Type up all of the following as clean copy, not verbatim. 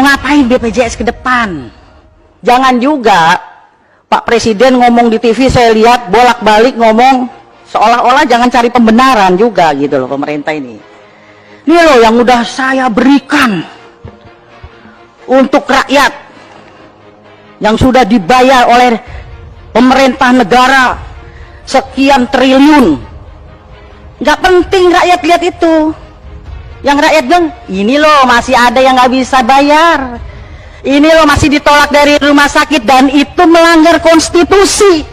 Mau ngapain BPJS ke depan? Jangan juga Pak Presiden ngomong di TV, saya lihat bolak-balik ngomong seolah-olah jangan cari pembenaran juga gitu loh pemerintah ini. Ini loh yang udah saya berikan untuk rakyat yang sudah dibayar oleh pemerintah negara sekian triliun. Nggak penting rakyat lihat itu. Yang rakyat bilang, ini loh masih ada yang nggak bisa bayar. Ini loh masih ditolak dari rumah sakit dan itu melanggar konstitusi.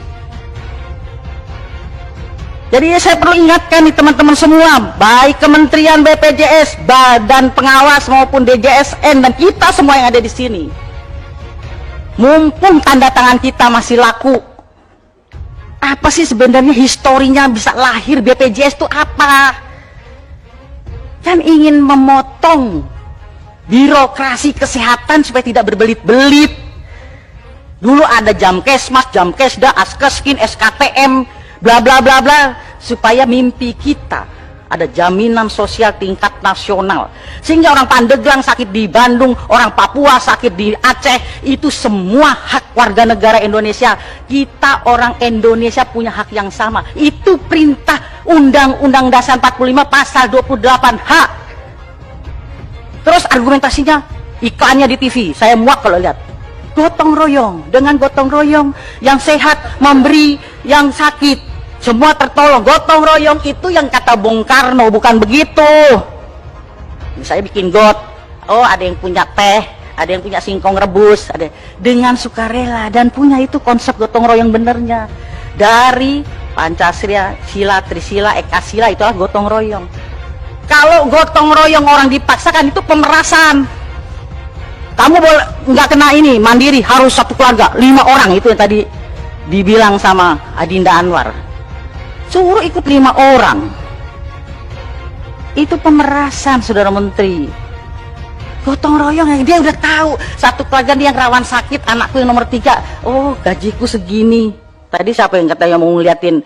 Jadi saya perlu ingatkan nih teman-teman semua, baik Kementerian BPJS, Badan Pengawas maupun DJSN dan kita semua yang ada di sini. Mumpung tanda tangan kita masih laku, apa sih sebenarnya historinya bisa lahir BPJS itu apa? Kan ingin memotong birokrasi kesehatan supaya tidak berbelit-belit. Dulu ada Jamkesmas, Jamkesda, Askeskin, SKTM, bla bla bla bla, supaya mimpi kita ada jaminan sosial tingkat nasional, sehingga orang Pandeglang sakit di Bandung, orang Papua sakit di Aceh, itu semua hak warga negara Indonesia. Kita orang Indonesia punya hak yang sama. Itu perintah Undang-Undang Dasar 45 pasal 28H. Terus argumentasinya, iklannya di TV, saya muak kalau lihat gotong royong. Dengan gotong royong yang sehat memberi yang sakit, semua tertolong. Gotong royong itu yang kata Bung Karno, bukan begitu. Saya bikin got, oh ada yang punya teh, ada yang punya singkong rebus, ada dengan sukarela, dan punya itu konsep gotong royong benernya dari Pancasila, Sila, Trisila, Ekasila, itulah gotong royong. Kalau gotong royong orang dipaksakan itu pemerasan. Kamu boleh nggak kena ini mandiri, harus satu keluarga 5 orang, itu yang tadi dibilang sama Adinda Anwar. Suruh ikut 5 orang, itu pemerasan, saudara menteri. Gotong royong yang dia udah tahu satu keluarga dia yang rawan sakit, anakku yang nomor 3, oh gajiku segini. Tadi siapa yang katanya mau ngeliatin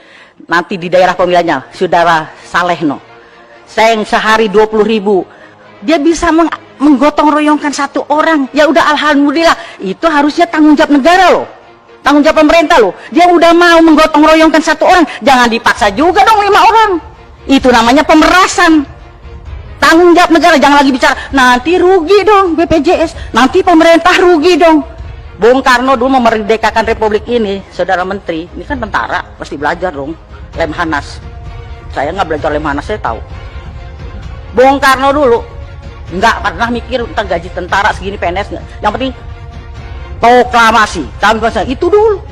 nanti di daerah pemilihannya, saudara Salehno, saya yang sehari 20.000, dia bisa menggotong royongkan satu orang, ya udah alhamdulillah. Itu harusnya tanggung jawab negara loh, tanggung jawab pemerintah loh. Dia udah mau menggotong royongkan satu orang, jangan dipaksa juga dong 5 orang. Itu namanya pemerasan. Tanggung jawab negara, jangan lagi bicara nanti rugi dong BPJS, nanti pemerintah rugi dong. Bung Karno dulu memerdekakan republik ini, saudara menteri, ini kan tentara, pasti belajar dong Lemhanas. Saya nggak belajar Lemhanas, saya tahu. Bung Karno dulu nggak pernah mikir tentang gaji tentara segini, PNS nggak. Yang penting proklamasi, kami itu dulu.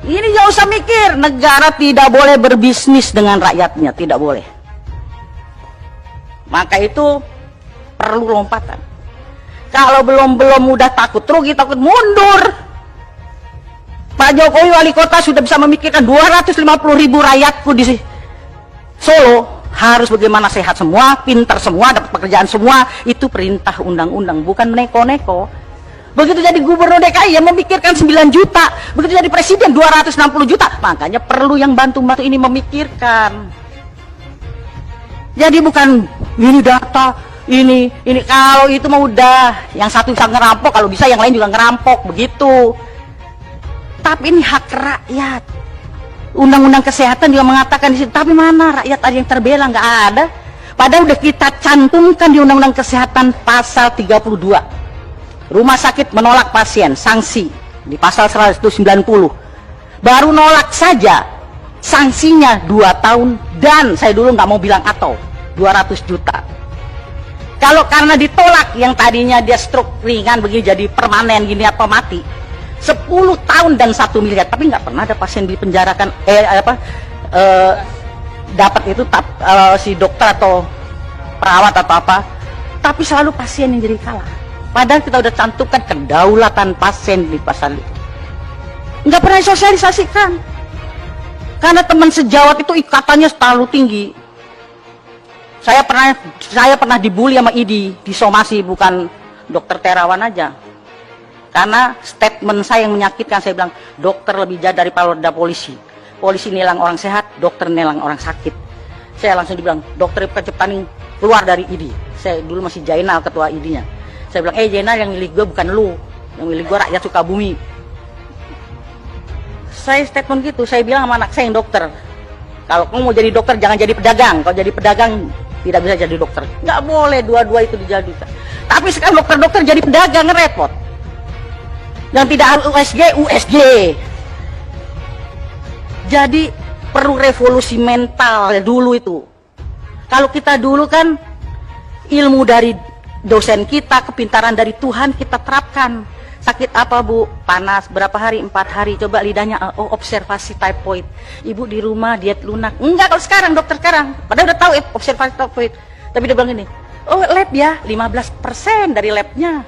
Ini nggak usah mikir, negara tidak boleh berbisnis dengan rakyatnya, tidak boleh. Maka itu perlu lompatan. Kalau belum udah takut rugi, takut mundur. Pak Jokowi wali kota sudah bisa memikirkan 250.000 rakyatku di Solo harus bagaimana sehat semua, pintar semua, dapat pekerjaan semua. Itu perintah undang-undang, bukan neko-neko. Begitu jadi gubernur DKI yang memikirkan 9 juta, begitu jadi presiden 260 juta. Makanya perlu yang bantu-bantu ini memikirkan. Jadi bukan ini data, ini kalau itu mah udah yang satu bisa ngerampok, kalau bisa yang lain juga ngerampok, begitu. Tapi ini hak rakyat. Undang-undang kesehatan juga mengatakan di situ, tapi mana rakyat ada yang terbela? Nggak ada. Padahal udah kita cantumkan di Undang-Undang Kesehatan pasal 32. Rumah sakit menolak pasien, sanksi di pasal 190. Baru nolak saja sanksinya 2 tahun, dan saya dulu nggak mau bilang atau 200 juta. Kalau karena ditolak yang tadinya dia stroke ringan begini jadi permanen gini apa mati, 10 tahun dan 1 miliar. Tapi nggak pernah ada pasien dipenjarakan dapat itu si dokter atau perawat atau apa, tapi selalu pasien yang jadi kalah. Padahal kita udah cantumkan kedaulatan pasien di pasal itu, nggak pernah disosialisasikan. Karena teman sejawat itu ikatannya terlalu tinggi. Saya pernah dibully sama ID di somasi, bukan dokter Terawan aja. Karena statement saya yang menyakitkan, saya bilang dokter lebih jahat daripada polisi. Polisi nilang orang sehat, dokter nilang orang sakit. Saya langsung dibilang dokter Cepaning keluar dari ID. Saya dulu masih Jainal ketua ID-nya. Saya bilang, Jena, yang milih gue bukan lu, yang milih gue rakyat Sukabumi. Saya statement gitu, saya bilang sama anak saya yang dokter, kalau kamu mau jadi dokter jangan jadi pedagang. Kalau jadi pedagang tidak bisa jadi dokter. Nggak boleh dua-dua itu dijadikan. Tapi sekarang dokter-dokter jadi pedagang, repot. Yang tidak harus USG, USG. Jadi perlu revolusi mental dulu itu. Kalau kita dulu kan ilmu dari dosen kita, kepintaran dari Tuhan kita terapkan. Sakit apa Bu? Panas, berapa hari? 4 hari. Coba lidahnya, oh observasi typhoid. Ibu di rumah diet lunak. Enggak kalau sekarang, dokter sekarang. Padahal udah tahu observasi typhoid. Tapi dia bilang gini, oh lab ya, 15% dari labnya.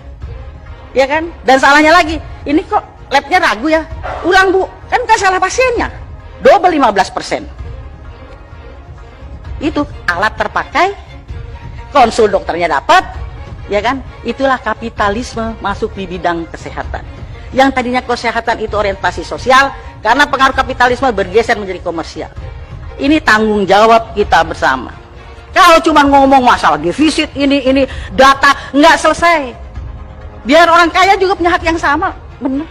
Ya kan? Dan salahnya lagi, ini kok labnya ragu ya? Ulang Bu, kan gak salah pasiennya. Double 15%. Itu alat terpakai, konsul dokternya dapat, ya kan? Itulah kapitalisme masuk di bidang kesehatan. Yang tadinya kesehatan itu orientasi sosial, karena pengaruh kapitalisme bergeser menjadi komersial. Ini tanggung jawab kita bersama. Kalau cuma ngomong masalah defisit ini data nggak selesai. Biar orang kaya juga punya hak yang sama, benar.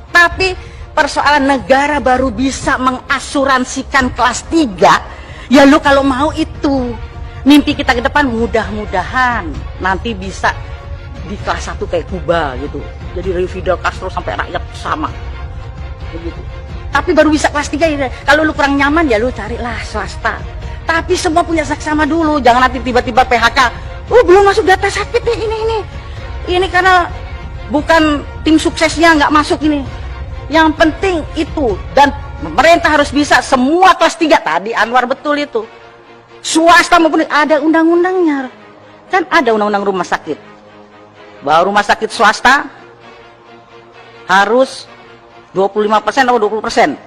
Tapi persoalan negara baru bisa mengasuransikan kelas 3, ya lu kalau mau itu. Mimpi kita ke depan mudah-mudahan nanti bisa di kelas 1 kayak Kuba gitu. Jadi dari Fidel Castro sampai rakyat sama. Begitu. Tapi baru bisa kelas 3 ya. Kalau lu kurang nyaman ya lu carilah swasta. Tapi semua punya saksama dulu, jangan nanti tiba-tiba PHK. Oh, belum masuk data sakit nih ini. Ini karena bukan tim suksesnya nggak masuk ini. Yang penting itu, dan pemerintah harus bisa semua kelas 3 tadi Anwar betul itu. Swasta maupun ada undang-undangnya, kan ada undang-undang rumah sakit bahwa rumah sakit swasta harus 25% atau 20%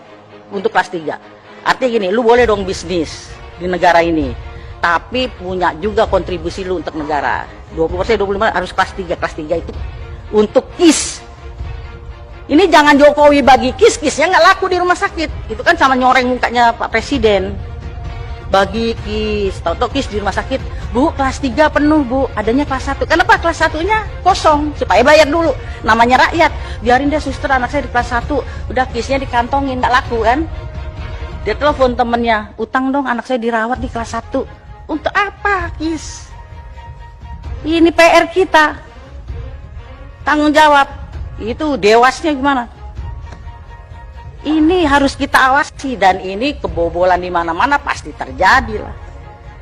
untuk kelas 3. Artinya gini, lu boleh dong bisnis di negara ini, tapi punya juga kontribusi lu untuk negara. 20%, 25% harus kelas 3. Kelas 3 itu untuk KIS. Ini jangan Jokowi bagi KIS-KISnya nggak laku di rumah sakit. Itu kan sama nyoreng mukanya Pak Presiden. Bagi KIS, tahu KIS di rumah sakit, Bu, kelas 3 penuh Bu, adanya kelas 1. Kenapa kelas 1-nya kosong? Supaya bayar dulu, namanya rakyat. Biarin deh suster, anak saya di kelas 1, udah KIS-nya dikantongin, nggak laku kan? Dia telepon temennya, utang dong anak saya dirawat di kelas 1. Untuk apa KIS? Ini PR kita, tanggung jawab. Itu dewasnya gimana? Ini harus kita awasi, dan ini kebobolan di mana-mana pasti terjadi lah.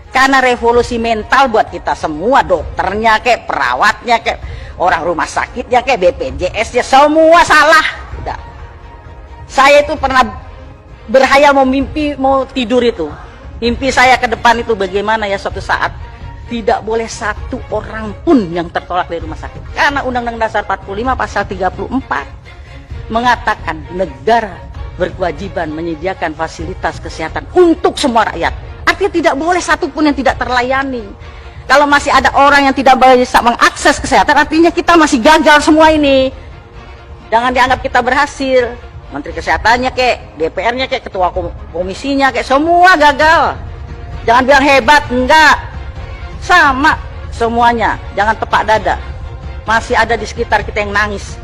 Karena revolusi mental buat kita semua, dokternya kayak perawatnya kayak orang rumah sakitnya kayak BPJS-nya semua salah. Udah. Saya itu pernah berhayal mau mimpi mau tidur itu. Mimpi saya ke depan itu bagaimana ya suatu saat tidak boleh satu orang pun yang tertolak dari rumah sakit. Karena Undang-Undang Dasar 45 pasal 34 mengatakan negara berkewajiban menyediakan fasilitas kesehatan untuk semua rakyat. Artinya tidak boleh satu pun yang tidak terlayani. Kalau masih ada orang yang tidak bisa mengakses kesehatan, artinya kita masih gagal semua ini. Jangan dianggap kita berhasil. Menteri Kesehatannya kayak, DPR-nya kayak, ketua komisinya kayak, semua gagal. Jangan bilang hebat, enggak. Sama semuanya, jangan tepak dada. Masih ada di sekitar kita yang nangis.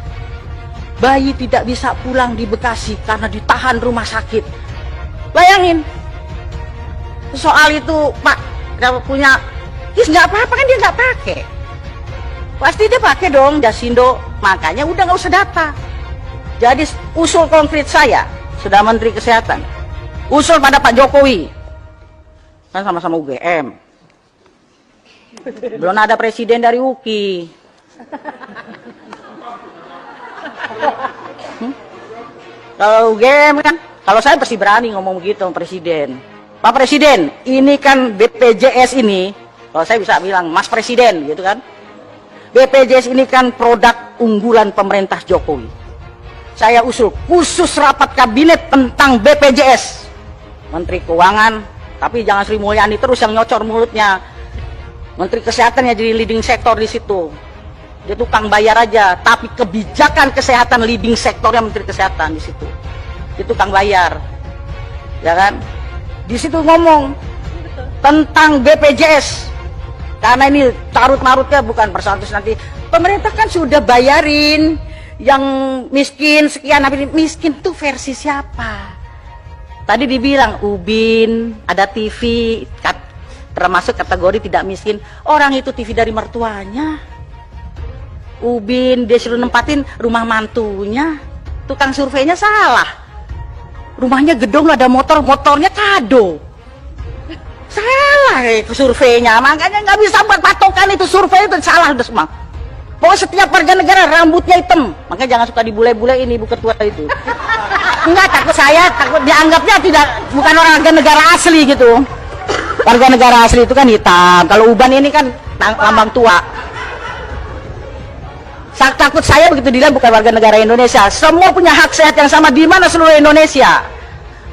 Bayi tidak bisa pulang di Bekasi karena ditahan rumah sakit. Bayangin. Soal itu, Pak, kalau punya KIS nggak apa-apa kan dia nggak pakai. Pasti dia pakai dong Jasindo. Makanya udah nggak usah data. Jadi usul konkret saya, sudah Menteri Kesehatan, usul pada Pak Jokowi. Kan sama-sama UGM. Belum ada presiden dari UKI. Kalau UGM kan, kalau saya pasti berani ngomong begitu sama Presiden. Pak Presiden, ini kan BPJS ini, kalau saya bisa bilang Mas Presiden gitu kan, BPJS ini kan produk unggulan pemerintah Jokowi. Saya usul khusus rapat kabinet tentang BPJS, Menteri Keuangan, tapi jangan Sri Mulyani terus yang nyocor mulutnya. Menteri Kesehatan ya jadi leading sektor di situ. Dia tukang bayar aja, tapi kebijakan kesehatan leading sektornya Menteri Kesehatan di situ. Dia tukang bayar, ya kan? Di situ ngomong tentang BPJS. Karena ini carut-marutnya bukan persoalan terus nanti. Pemerintah kan sudah bayarin yang miskin sekian, tapi miskin tuh versi siapa? Tadi dibilang Ubin, ada TV, termasuk kategori tidak miskin. Orang itu TV dari mertuanya. Ubin dia suruh nempatin rumah mantunya. Tukang surveinya salah. Rumahnya gedung ada motor, motornya kado. Salah itu surveinya, makanya nggak bisa buat patokan itu survei itu salah udah semua. Pokoknya setiap warga negara rambutnya hitam, makanya jangan suka dibule-bule ini ibu ketua itu. Enggak, takut saya, takut dianggapnya tidak bukan warga negara asli gitu. Warga negara asli itu kan hitam, kalau uban ini kan lambang tua. Takut saya begitu dilihat bukan warga negara Indonesia. Semua punya hak sehat yang sama di mana seluruh Indonesia.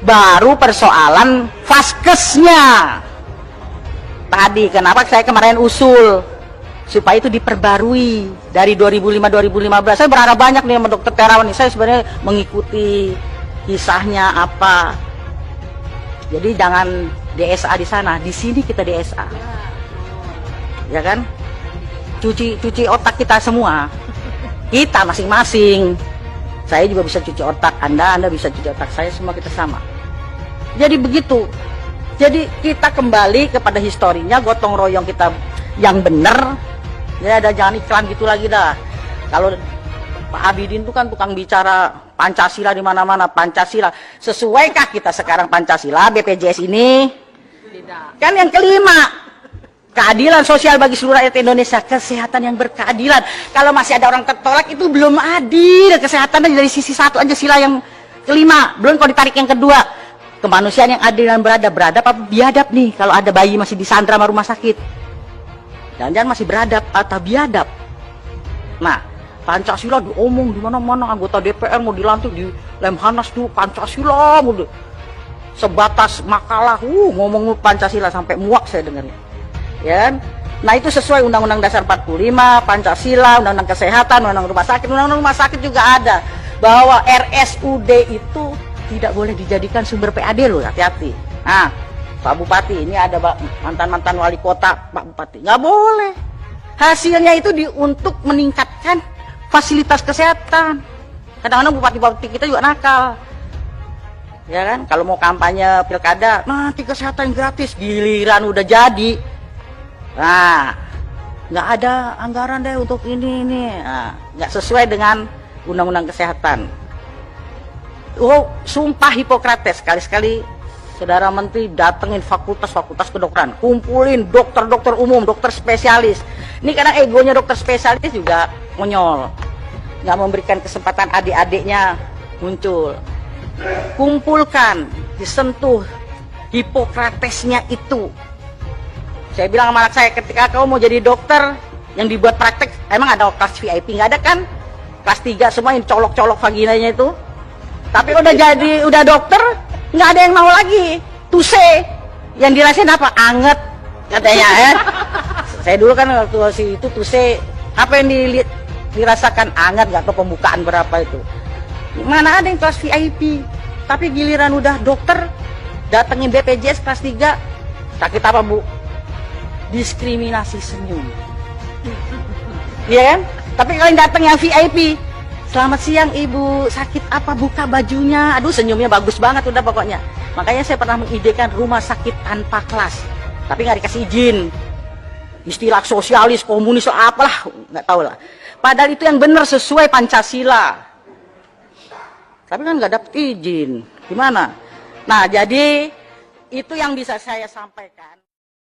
Baru persoalan vaskesnya. Tadi kenapa saya kemarin usul supaya itu diperbarui dari 2005-2015. Saya berharap banyak nih sama Dokter Terawan ini. Saya sebenarnya mengikuti kisahnya apa. Jadi jangan DSA di sana, di sini kita DSA. Ya kan? Cuci otak kita semua. Kita masing-masing. Saya juga bisa cuci otak, Anda bisa cuci otak, saya semua kita sama. Jadi begitu. Jadi kita kembali kepada historinya, gotong royong kita yang benar. Ya ada jangan iklan gitu lagi dah. Kalau Pak Abidin itu kan tukang bicara Pancasila di mana-mana, Pancasila. Sesuaikah kita sekarang Pancasila BPJS ini? Tidak. Kan yang kelima, keadilan sosial bagi seluruh rakyat Indonesia, kesehatan yang berkeadilan. Kalau masih ada orang tertolak itu belum adil. Kesehatan dari sisi satu aja sila yang kelima, belum kalau ditarik yang kedua. Kemanusiaan yang adil dan beradab apa biadab nih kalau ada bayi masih disandra sama rumah sakit. Jangan-jangan masih beradab atau biadab. Nah, Pancasila diomong di mana-mana, anggota DPR mau dilantik di Lemhanas tuh Pancasila mau sebatas makalah ngomong Pancasila sampai muak saya dengarnya. Ya kan? Nah, itu sesuai Undang-Undang Dasar 45, Pancasila, Undang-Undang Kesehatan, Undang-Undang Rumah Sakit. Undang-Undang Rumah Sakit juga ada bahwa RSUD itu tidak boleh dijadikan sumber PAD loh, hati-hati. Nah, Pak Bupati, ini ada mantan-mantan wali kota, Pak Bupati, nggak boleh. Hasilnya itu untuk meningkatkan fasilitas kesehatan. Kadang-kadang bupati-bupati kita juga nakal. Ya kan, kalau mau kampanye pilkada, nanti kesehatan gratis, giliran udah jadi. Nah, nggak ada anggaran deh untuk ini. Nah, nggak sesuai dengan Undang-Undang Kesehatan. Oh, sumpah Hipokrates, sekali-sekali Saudara Menteri datengin fakultas-fakultas kedokteran, kumpulin dokter-dokter umum, dokter spesialis. Ini karena egonya dokter spesialis juga monyol, nggak memberikan kesempatan adik-adiknya muncul. Kumpulkan, disentuh Hipokratesnya itu. Saya bilang sama anak saya, ketika kamu mau jadi dokter yang dibuat praktek, emang ada kelas VIP? Nggak ada kan? Kelas 3 semua yang colok-colok vaginanya itu. Tapi udah dokter, nggak ada yang mau lagi. Tuse, yang dirasain apa? Anget, katanya ya. Saya dulu kan waktu itu tuse, apa yang dirasakan anget, nggak tahu pembukaan berapa itu. Mana ada yang kelas VIP? Tapi giliran udah dokter, datengin BPJS kelas 3, sakit apa Bu? Diskriminasi senyum. Iya kan? Tapi kalau yang datang yang VIP, selamat siang Ibu, sakit apa, buka bajunya. Aduh, senyumnya bagus banget udah pokoknya. Makanya saya pernah mengidekan rumah sakit tanpa kelas. Tapi nggak dikasih izin. Istilah sosialis, komunis, apalah, nggak tahu lah. Padahal itu yang benar sesuai Pancasila. Tapi kan nggak dapet izin. Gimana? Nah, jadi itu yang bisa saya sampaikan.